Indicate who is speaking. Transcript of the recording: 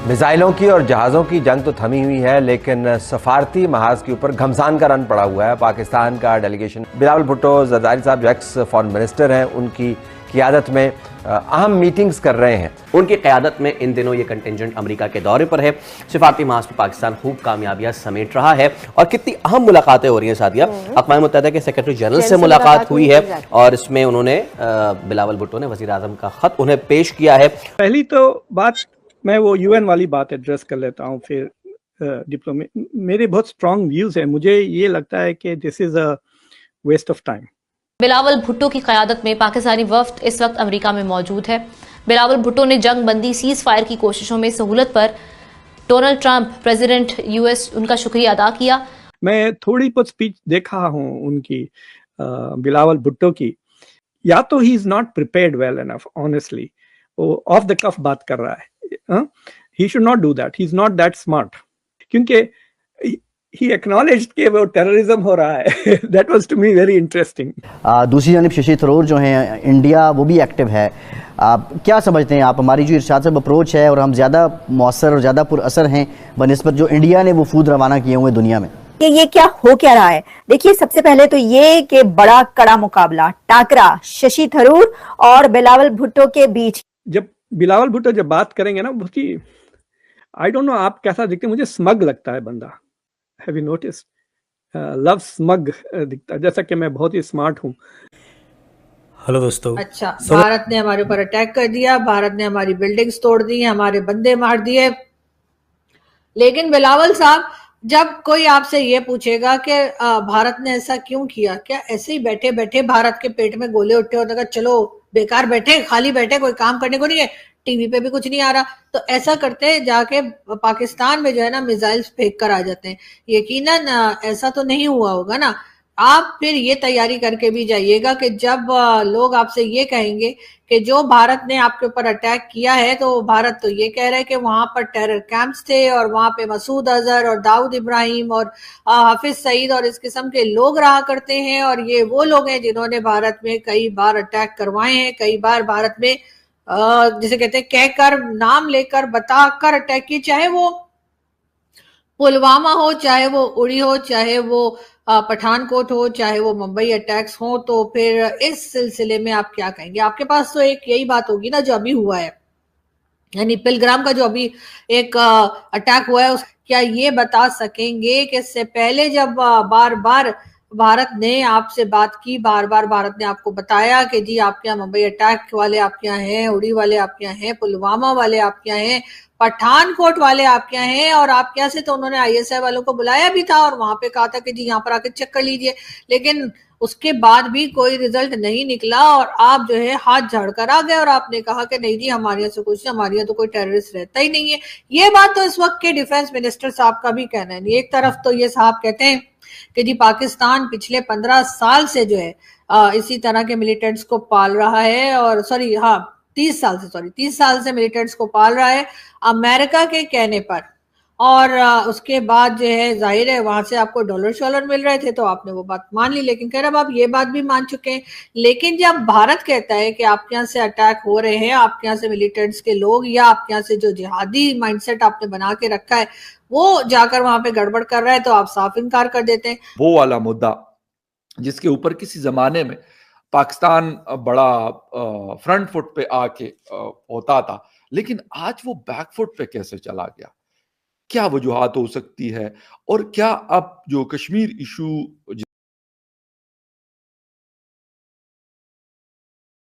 Speaker 1: मिसाइलों की और जहाज़ों की जंग तो थमी हुई है, लेकिन सफारती महाज के ऊपर घमसान का रन पड़ा हुआ है। पाकिस्तान का डेलीगेशन बिलावल भुट्टो जरदारी साहब जो एक्स फॉरेन मिनिस्टर हैं, उनकी क़ियादत में अहम मीटिंग्स कर रहे हैं।
Speaker 2: उनकी क़यादत में इन दिनों ये कंटिजेंट अमेरिका के दौरे पर है। सफारती महाज पर पाकिस्तान खूब कामयाबियां समेट रहा है और कितनी अहम मुलाकातें हो रही हैं। सादिया, अक़वाम मुत्तहिदा के सेक्रेटरी जनरल से मुलाकात हुई है और इसमें उन्होंने बिलावल भुट्टो ने वज़ीर आज़म का ख़त उन्हें पेश किया है।
Speaker 3: पहली तो बात मैं वो यूएन वाली बात एड्रेस कर लेता हूँ, फिर डिप्लोमेट। मेरे बहुत स्ट्रॉन्ग व्यूज है। मुझे ये लगता है कि this is a waste of time.
Speaker 4: Bilawal Bhutto की क़यादत में पाकिस्तानी वफ्द इस वक्त अमेरिका में मौजूद है। बिलावल भुट्टो ने जंग बंदी सीज फायर की कोशिशों में सहूलत पर डोनाल्ड ट्रंप प्रेसिडेंट यूएस उनका शुक्रिया अदा किया।
Speaker 3: मैं थोड़ी बहुत स्पीच देखा हूँ उनकी, बिलावल भुट्टो की। या तो he is not prepared well enough, honestly वो ऑफ द कफ बात कर रहा है। He should not do that, he is not that smart, क्योंकि ही एक्नॉलेज्ड कि वो टेररिज्म हो रहा है। That was to me very interesting.
Speaker 5: दूसरी जानिब शशि थरूर जो हैं, इंडिया वो भी एक्टिव है। आप क्या समझते हैं, आप हमारी जो इरशाद साहब अप्रोच है और हम ज़्यादा मौसर और ज़्यादा पुरअसर हैं बनिस्बत जो इंडिया ने वो फूद रवाना किए हुए दुनिया में?
Speaker 6: ये क्या हो क्या रहा है? देखिए, सबसे पहले तो ये कि बड़ा कड़ा मुकाबला, टाकरा शशि थरूर और बिलावल भुट्टो के बीच।
Speaker 3: जब बिलावल भुट्टो जब बात करेंगे ना, बहुत ही, आई डोंट नो आप कैसा दिखते हैं, मुझे स्मग लगता है बंदा। Have you noticed? Love smug दिखता है, जैसा कि मैं बहुत ही स्मार्ट हूँ।
Speaker 7: हेलो दोस्तों।
Speaker 8: अच्छा, भारत ने हमारे ऊपर अटैक कर दिया, भारत ने हमारी बिल्डिंग्स तोड़ दी, हमारे बंदे मार दिए। लेकिन बिलावल साहब, जब कोई आपसे ये पूछेगा कि भारत ने ऐसा क्यों किया, क्या ऐसे ही बैठे बैठे भारत के पेट में गोले उठे और कहा चलो बेकार बैठे, खाली बैठे, कोई काम करने को नहीं है, टीवी पे भी कुछ नहीं आ रहा, तो ऐसा करते जाके पाकिस्तान में जो है ना मिसाइल्स फेंक कर आ जाते हैं? यकीनन ऐसा तो नहीं हुआ होगा ना। आप फिर ये तैयारी करके भी जाइएगा कि जब लोग आपसे ये कहेंगे कि जो भारत ने आपके ऊपर अटैक किया है, तो भारत तो ये कह रहा है कि वहां पर टेरर कैंप्स थे और वहां पे मसूद अजहर और दाऊद इब्राहिम और हाफिज सईद और इस किस्म के लोग रहा करते हैं, और ये वो लोग हैं जिन्होंने भारत में कई बार अटैक करवाए हैं, कई बार भारत में जिसे कहते हैं कहकर, नाम लेकर, बताकर अटैक किए, चाहे वो पुलवामा हो, चाहे वो उड़ी हो, चाहे वो पठानकोट हो, चाहे वो मुंबई अटैक्स हो। तो फिर इस सिलसिले में आप क्या कहेंगे? आपके पास तो एक यही बात होगी ना जो अभी हुआ है, यानी पिलग्राम का जो अभी एक अटैक हुआ है, क्या ये बता सकेंगे कि इससे पहले जब बार बार भारत ने आपसे बात की, बार बार भारत ने आपको बताया कि जी आपके यहाँ मुंबई अटैक वाले आपके यहाँ हैं, उड़ी वाले आपके यहाँ हैं, पुलवामा वाले आपके यहाँ हैं, पठानकोट वाले आपके यहाँ हैं, और आपके यहाँ से तो उन्होंने आईएसआई वालों को बुलाया भी था और वहां पे कहा था कि जी यहाँ पर आके चेक कर लीजिए, लेकिन उसके बाद भी कोई रिजल्ट नहीं निकला और आप जो है हाथ झाड़ कर आ गए और आपने कहा कि नहीं जी हमारे यहाँ से कुछ नहीं, हमारे यहाँ तो कोई टेररिस्ट रहता ही नहीं है। ये बात तो इस वक्त के डिफेंस मिनिस्टर साहब का भी कहना है। एक तरफ तो ये साहब कहते हैं कि जी पाकिस्तान पिछले 15 साल से जो है इसी तरह के मिलिटेंट्स को पाल रहा है, और 30 साल से मिलिटेंट्स को पाल रहा है अमेरिका के कहने पर, और उसके बाद जो है जाहिर है वहां से आपको डॉलर मिल रहे थे तो आपने वो बात मान ली। लेकिन खैर अब आप ये बात भी मान चुके हैं। लेकिन जब भारत कहता है कि आपके यहाँ से अटैक हो रहे हैं, आपके यहाँ से मिलिटेंट्स के लोग, या आपके यहाँ से जो जिहादी माइंडसेट आपने बना के रखा है वो जाकर वहां पे गड़बड़ कर रहा है, तो आप साफ इनकार कर देते हैं।
Speaker 9: वो वाला मुद्दा जिसके ऊपर किसी जमाने में पाकिस्तान बड़ा फ्रंट फुट पे आके होता था, लेकिन आज वो बैक फुट पे कैसे चला गया? क्या वजूहात हो सकती है? और क्या अब जो कश्मीर इशू